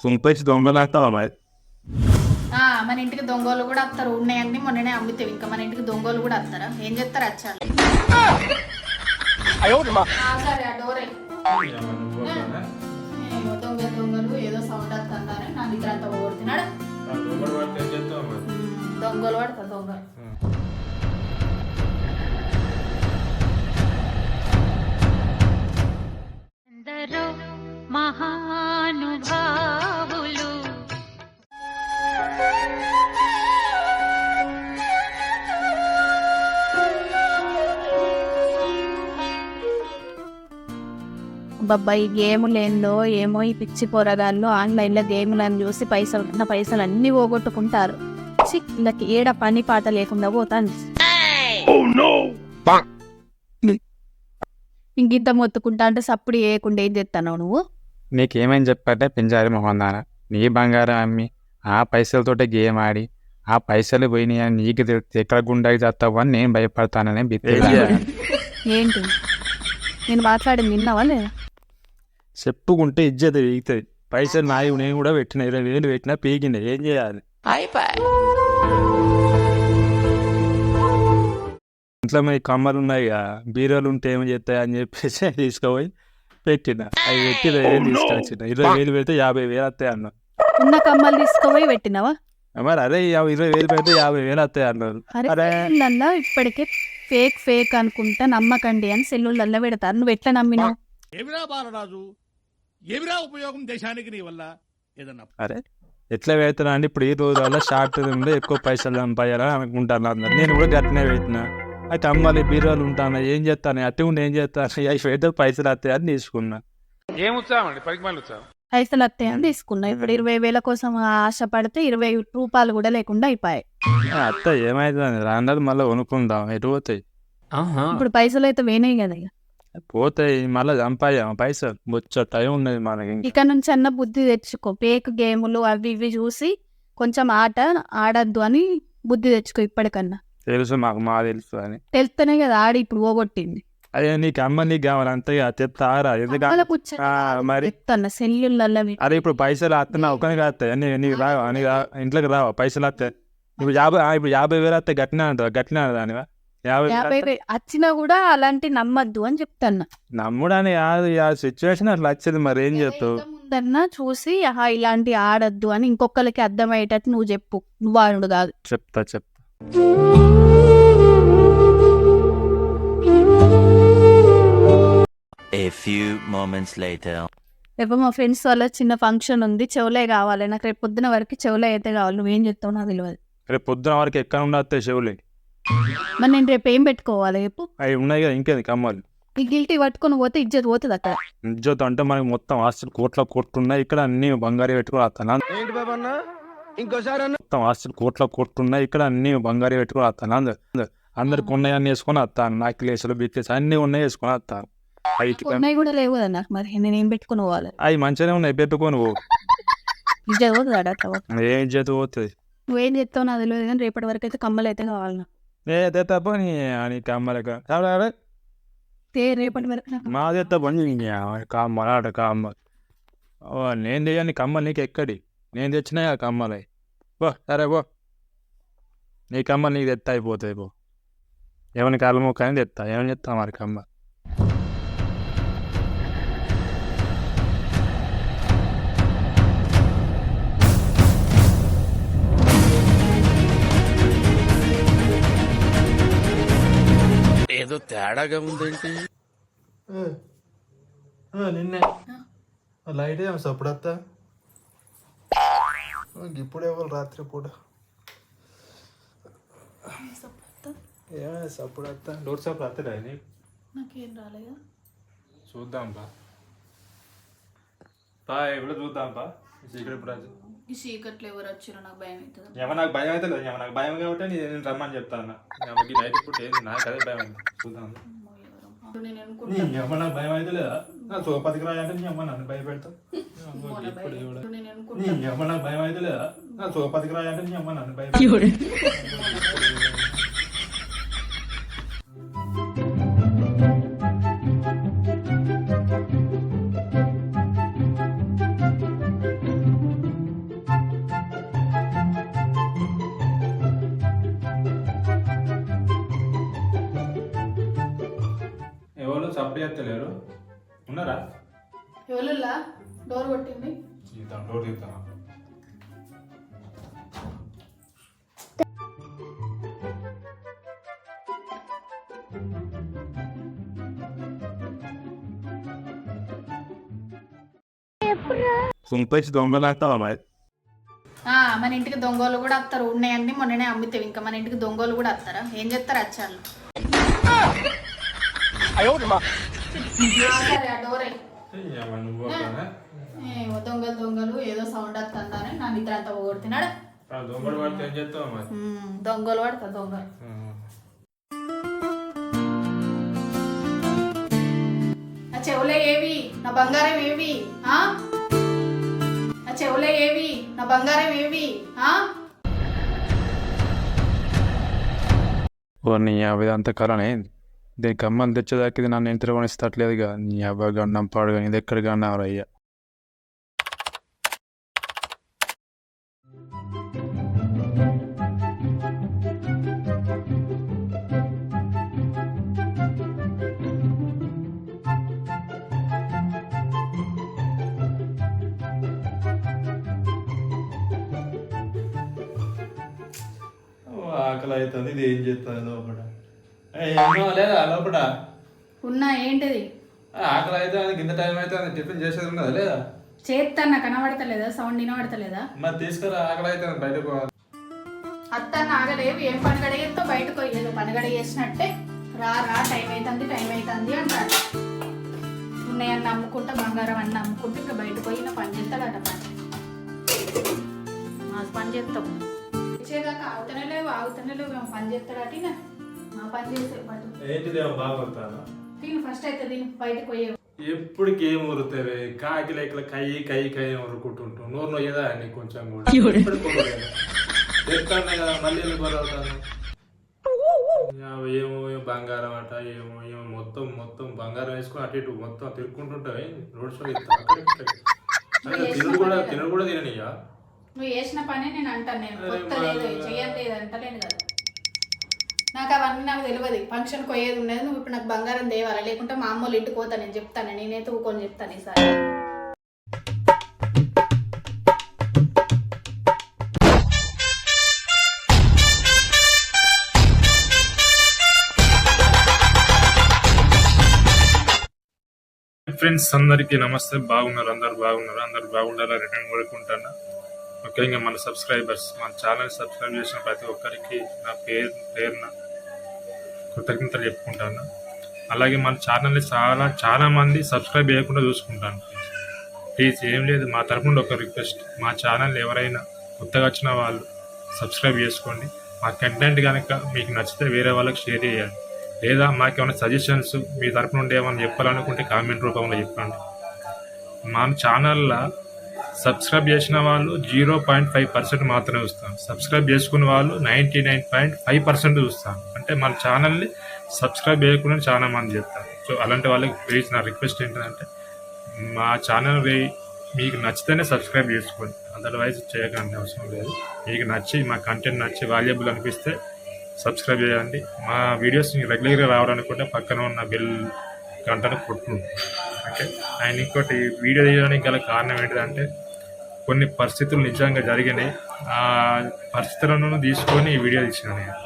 కుంపేసి దొంగలాడతావా మరి? మన ఇంటికి దొంగలు కూడా వస్తారు. ఉన్నాయన్నీ మొన్ననే అమ్ముతావు. ఇంకా మన ఇంటికి దొంగలు కూడా వస్తారా? ఏం చేస్తారు వచ్చాలి? సరే ఆ డోరే దొంగలు ఏదో సౌండ్ వస్తుందని నా నిద్ర అంతా ఓడుతున్నాడు. దొంగలు పడతా దొంగలు. మహానుభావులు బాబా ఈ గేములు ఏందో ఏమో, ఈ పిచ్చి పోరగాళ్ళు ఆన్లైన్లో గేములను చూసి పైసలు అన్ని పోగొట్టుకుంటారు. వీళ్ళకి ఏడ పని పాట లేకుండా పోతాను. ఇంకింత మొత్తుకుంటా అంటే సప్పుడు వేయకుండా ఏం చేస్తాను నువ్వు? నీకేమని చెప్పంటే పింజారి మొహందాన, నీ బంగారం అమ్మి ఆ పైసలతోటే గేమ్ ఆడి ఆ పైసలు పోయినాయి అని నీకు తెలిస్తే ఎక్కడ గుండాకి చేస్తావు అని నేను భయపడతానని ఏంటి నేను మాట్లాడింది విన్నావా లేదా? చెప్పుకుంటే ఇజ్జత వీగుతుంది. పైసలు నాయి నేను కూడా పెట్టిన 20,000 పెట్టినా పీకింది. ఏం చేయాలి? ఇంట్లో మీ కమ్మలు ఉన్నాయి, బీరోలు ఉంటే ఏమి చేస్తాయి అని చెప్పేసి తీసుకుపోయి పెట్టిన. అవి పెట్టి 20,000 తీసుకొచ్చిన. 20,000 పెడితే 50,000 వస్తాయి అన్న. ఉన్న కమ్మలు తీసుకుపోయి పెట్టినావా? మరి అదే 20,000 పెడితే 50,000 వస్తాయి అన్నారు. సెల్లులల్లో ఇప్పటికే ఫేక్ అనుకుంటా నమ్మకండి అని సెల్లులల్లో పెడతారు. నువ్వు ఎట్లా నమ్మినావు? ఏమిరా బాలరాజు, ఏమిరా ఉపయోగం దేశానికి నీ వల్ల? ఏదన్నా అరే ఎట్లా పెడుతున్నా అంటే ఇప్పుడు ఈ రోజుల్లో షార్ట్ ఉండే ఎక్కువ పైసలు సంపాయాలని అనుకుంటాను అందరు. నేను కూడా గట్టినే పెట్టినా. అయితే అమ్మాలి బీరోలు ఉంటాను, ఏం చేస్తాను అట్టి ఉండి ఏం చేస్తాను, అవి పెడితే పైసలు వస్తాయి అని తీసుకున్నా. ఏం ఉత్సాహం అండి, పరిమాణాలు ఉత్సాహం. పైసలు వస్తాయని తీసుకున్నా. ఇప్పుడు 20,000 కోసం ఆశపడితే 20 రూపాయలు కూడా లేకుండా అయిపోయాయి. అత్త ఏమైతుంది రాన్నది మళ్ళీ కొనుక్కుందాం, ఎటు పోతాయి? ఇప్పుడు పైసలు అయితే వేనాయి కదా. పోతాయి మళ్ళీ చంపాయా పైసలు బొచ్చ టైం ఉన్నది మనకి. ఇక నుంచి అన్న బుద్ధి తెచ్చుకో. పేక్ గేములు అవి ఇవి చూసి కొంచెం ఆట ఆడద్దు అని బుద్ధి తెచ్చుకో ఇప్పటికన్నా. తెలుసు మాకు, మా తెలుసు అని తెలుస్తేనే కదా ఆడి ఇప్పుడు పోగొట్టింది. అదే నీకు అమ్మ నీకు కావాలి అంతే తెస్తారా? ఎందుకంటే మరి సెల్లులలో అరే ఇప్పుడు పైసలు వస్తున్నా ఒకరికి వస్తాయి నీకు రావా? ఇంట్లోకి రావా పైసలు వస్తాయి? ఇప్పుడు 50,000 వస్తాయి. గట్టినా అంటావా? గట్టినా దానివా? 50,000 వచ్చినా కూడా అలాంటి నమ్మద్దు అని చెప్తాను. నమ్ముడని కాదు, ఆ సిచ్యువేషన్ అట్లా వచ్చేది. మరి ఏం చేస్తావు? ముందన్నా చూసి ఇలాంటి ఆడద్దు అని ఇంకొకరికి అర్థమయ్యేటట్టు నువ్వు చెప్పు. నువ్వు ఆడు కాదు. చెప్తా. A few moments later. రేపు మా ఫ్రెండ్స్ వాళ్ళ చిన్న ఫంక్షన్ ఉంది, చెవులే కావాలి నాకు. రేపు పొద్దున వరకు చెవులే అయితే కావాలి. నువ్వేం చెప్తావు నాకు తెలియదు. రేపు పొద్దున వరకు ఎక్కడ ఉండొస్తాయి చెవులే? మరి నేను రేపు ఏం పెట్టుకోవాలి? రేపు అవి ఉన్నాయి కదా ఇంకేది కమ్మలు. ఈ గిల్టీ పట్టుకొని పోతే ఇజ్జత్ పోతుంది అక్కడ. ఇజ్జత్ అంటే మనకి మొత్తం ఆస్తులు కోట్లున్నాయి. ఇక్కడ అన్ని బంగారు పెట్టుకుని వస్తాను. మొత్తం ఆస్తులు కోట్లున్నాయి. ఇక్కడ అన్ని బంగారు పెట్టుకుని వస్తాను. అందరికి ఉన్నాయని వేసుకొని వస్తాను. నాకిలేసులు బిక్కేసి అన్ని ఉన్నాయి వేసుకొని వస్తాను. ఉన్నాయి కూడా లేవు కదా నాకు. మరి నేను ఏం పెట్టుకుని పోవాలి? అవి మంచిగానే ఉన్నాయి, పెట్టుకొని పో. ఇజ్జత్ పోతుంది అడ. ఏం ఇజ్జత్ పోతుంది? నువ్వేం చెప్తావు నాకు తెలియదు, కానీ రేపటి వరకు అయితే కమ్మలు అయితే కావాలి నాకు. ఏదే తప్ప నీ కమ్మలక రేపటి వరకు మాదే తప్ప కమ్మలాడ కమ్మలు. నేను తెయ్యని కమ్మలు నీకు ఎక్కడి? నేను తెచ్చినాయి ఆ కమ్మలు. పో సరే పో, నీ కమ్మలు నీకు తెత్తా అయిపోతాయి. పో ఎవరి కాళ్ళ మొక్కని తెస్తా. ఏమని చెప్తా మరి కమ్మ? ఏదో తేడాగా ఉందేంటి? నిన్నే లైట్ సప్పుడత్తా ఇప్పుడే రాత్రి పూట సప్పుడత్తా డోర్ సప్పుడు వస్తాడా? నాకేం రాలేదా? చూద్దాం బా ఎప్పుడు చూద్దాం బా. ఈ చీకట్లు ఎవరు వచ్చారో నాకు భయం అవుతుంది. నాకు భయం అయితే లేదు. నాకు భయం కాబట్టి నేను రమ్మని చెప్తాను. నైట్ ఇప్పుడు నాకు అదే భయం అయింది. చూద్దాం. నాకు భయం అయితే లేదా? సోపతికి రాయంటే నీ అమ్మ నన్ను భయపెడతావు. నాకు భయం అయితే లేదా? సోపతికి రాయంటే నీ అమ్మ నన్ను భయపెడతావు. ఎవరులా డోర్ కొట్టింది? సుంపేసి దొంగలు అంటావా మరి? మన ఇంటికి దొంగలు కూడా వస్తారు. ఉన్నాయన్నీ మొన్ననే అమ్మితేవి. ఇంకా మన ఇంటికి దొంగలు కూడా వస్తారా? ఏం చేస్తారు వచ్చాళ్ళు? సరే ఆ డోరే. దొంగలు దొంగలు ఏదో సౌండ్ వస్తుందని నా నిద్ర అంతా పోగొడుతున్నాడు. దొంగలు పడితే ఏం చేస్తావా మరి? దొంగలు పడతా దొంగలు. నా చెవులే ఏవి? నా బంగారం ఏవి? నా చెవులే ఏవి? నా బంగారం ఏవి? ఓ నీ అవి అంత కలనే దీని కమ్మలు తెచ్చేదాకా ఇది నన్ను ఇంటి కొనిస్తట్లేదుగా. నీ అబ్బాయి గండం పాడుగా ఇది ఎక్కడ గన్నావు అయ్యా. ఆకలి అవుతుంది. ఇది ఏం చేస్తుంది లోపల? లేదా లోపల ఉన్నా ఏంటిది? ఆకలి అవుతుంది. కింద టైం అవుతుంది. టిఫిన్ చేసేది ఉన్నదా లేదా? చేస్తాను. కనబడతలేదా? సౌండ్ వినబడతలేదా? మరి తీసుకురా. ఆకలి అవుతుంది. బయటకు పోవాలి. అత్తన్న ఆగలేవు. ఏం పనిగడ చేస్తావు? బయటకు ఏదో పనిగడ చేసినట్టే రా రా టైం అవుతుంది అంటాడు. ఉన్నాయన్న అమ్ముకుంటా బంగారం అన్న అమ్ముకుంటే ఇంకా బయటకు పోయి నా పని చేస్తాడట. పని చేస్తాం ఇచ్చేదాకా ఆగుతూనే లేవు మేము పని చేస్తాడట. మా పని చేసే ఏంటిదేమో బాగుంటాను. తిను ఫస్ట్ అయితే దీని బయటకు పోయేవు. ఎప్పటికి ఏం ఊరుతావే? కాకి లేకల కై ఊరుకుంటుంటాం. నోరు నొయ్యదా అని కొంచెం కూడా చెప్తాను కదా. మళ్ళీ బరవుతాను. ఏమో బంగారం అట ఏమో మొత్తం బంగారం వేసుకుని అటు ఇటు మొత్తం తిరుక్కుంటుంటావే. రోడ్ షో తినడు కూడా తిననియా? నువ్వు చేసిన పని నేను అంటాను. నేను కొత్త లేదు చెయ్యలేదు అంటలేను కదా. నాకు అవన్నీ నాకు తెలియదు. ఫంక్షన్కి పోయేది ఉన్నది. నువ్వు ఇప్పుడు నాకు బంగారం తేవాలి. లేకుంటే మా అమ్మోళ్ళు ఇంటికి పోతా. నేను చెప్తాను. నేనైతే ఊకొని చెప్తాను ఈసారి. ఫ్రెండ్స్ అందరికీ నమస్తే. బాగున్నారు? అందరు బాగుండాలని రిటర్న్ కోరుకుంటాను. ముఖ్యంగా మన సబ్స్క్రైబర్స్, మన ఛానల్ సబ్స్క్రైబ్ చేసిన ప్రతి ఒక్కరికి నా పేరున కృతజ్ఞతలు చెప్పుకుంటాను. అలాగే మన ఛానల్ని చాలా మంది సబ్స్క్రైబ్ చేయకుండా చూసుకుంటాను. ప్లీజ్ ఏం లేదు, మా తరఫున ఒక రిక్వెస్ట్. మా ఛానల్ ఎవరైనా కొత్తగా వచ్చిన వాళ్ళు సబ్స్క్రైబ్ చేసుకోండి. మా కంటెంట్ కనుక మీకు నచ్చితే వేరే వాళ్ళకి షేర్ చేయాలి. లేదా మాకేమైనా సజెషన్స్ మీ తరపు నుండి ఏమైనా చెప్పాలనుకుంటే కామెంట్ రూపంలో చెప్పండి. మా ఛానల్లో సబ్స్క్రైబ్ చేసిన వాళ్ళు 0.5% మాత్రమే చూస్తాం. సబ్స్క్రైబ్ చేసుకున్న వాళ్ళు 99.5% చూస్తాం. అంటే మన ఛానల్ని సబ్స్క్రైబ్ చేయకుండా చాలా మంది చెప్తారు. సో అలాంటి వాళ్ళకి ప్లీజ్ నా రిక్వెస్ట్ ఏంటంటే మా ఛానల్ మీకు నచ్చితేనే సబ్స్క్రైబ్ చేసుకోండి. అదర్వైజ్ చేయకండి, అవసరం లేదు. మీకు నచ్చి మా కంటెంట్ నచ్చి వాల్యుబుల్ అనిపిస్తే సబ్స్క్రైబ్ చేయండి. మా వీడియోస్ రెగ్యులర్గా రావాలనుకుంటే పక్కన ఉన్న బెల్ గంటను కొట్టుకుంటాం. ఓకే. అండ్ ఇంకోటి, వీడియో తీయడానికి గల కారణం ఏంటిదంటే కొన్ని పరిస్థితులు నిజంగా జరిగినాయి. ఆ పరిస్థితులను తీసుకొని ఈ వీడియో తీసిన నేను.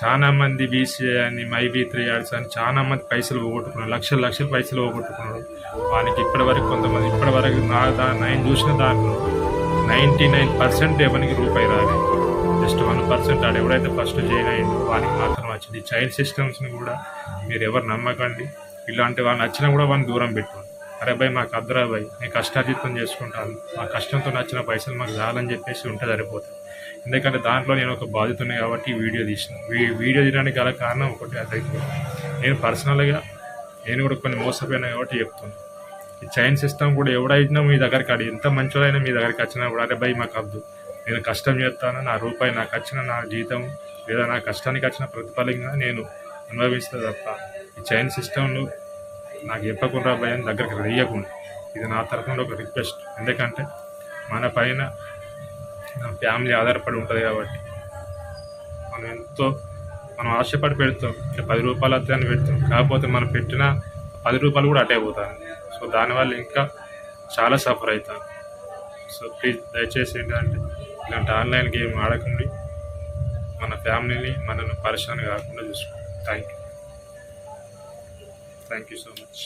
చాలామంది BCA అని MyV3 యాడ్స్ అని చాలామంది పైసలు పోగొట్టుకున్నారు. లక్షల పైసలు పోగొట్టుకున్నారు. వాళ్ళకి ఇప్పటివరకు నేను చూసిన దాంట్లో 99% ఎవరికి రూపాయి రాలేదు. జస్ట్ 1% ఆడు ఎవడైతే ఫస్ట్ జాయిన్ అయ్యిందో వానికి మాత్రం వచ్చింది. చైల్డ్ సిస్టమ్స్ని కూడా మీరు ఎవరు నమ్మకండి. ఇలాంటి వాళ్ళు నచ్చినా కూడా వాళ్ళని దూరం పెట్టుకోండి. అరే భయ్ మాకు అద్దరా భయ్, నేను కష్టార్జితం చేసుకుంటాను, మా కష్టంతో నచ్చిన పైసలు మాకు చాలని చెప్పేసి ఉంటే సరిపోతుంది. ఎందుకంటే దాంట్లో నేను ఒక బాధ్యతనే కాబట్టి వీడియో తీసిన. వీడియో తీయడానికి గల కారణం ఒకటి అదైతే నేను పర్సనల్గా నేను కూడా కొన్ని మోసపోయినా కాబట్టి చెప్తున్నాను. ఈ చైన్ సిస్టమ్ కూడా ఎవడైనా మీ దగ్గరికి ఎంత మంచోడైనా మీ దగ్గరికి వచ్చినా కూడా అరే భయ్ మాకు వద్దు, నేను కష్టం చేస్తాను, నా రూపాయి నాకు వచ్చిన నా జీతం లేదా నా కష్టానికి వచ్చిన ప్రతిఫలంగా నేను అనుభవిస్తే తప్ప ఈ చైన్ సిస్టంలో నాకు చెప్పకుండా భయం దగ్గరికి రెయ్యకుండా. ఇది నా తరఫున ఒక రిక్వెస్ట్. ఎందుకంటే మన పైన మన ఫ్యామిలీ ఆధారపడి ఉంటుంది కాబట్టి మనం ఆశపడి పెడతాం. 10 రూపాయలు వస్తాయని పెడతాం. కాకపోతే మనం పెట్టిన 10 రూపాయలు కూడా అటే పోతాను. సో దానివల్ల ఇంకా చాలా సఫర్ అవుతాను. సో ప్లీజ్ దయచేసి ఏంటంటే ఇలాంటి ఆన్లైన్ గేమ్ ఆడకండి, మన ఫ్యామిలీని మనను పరిశాన్ కాకుండా చూసుకోండి. Thank you so much.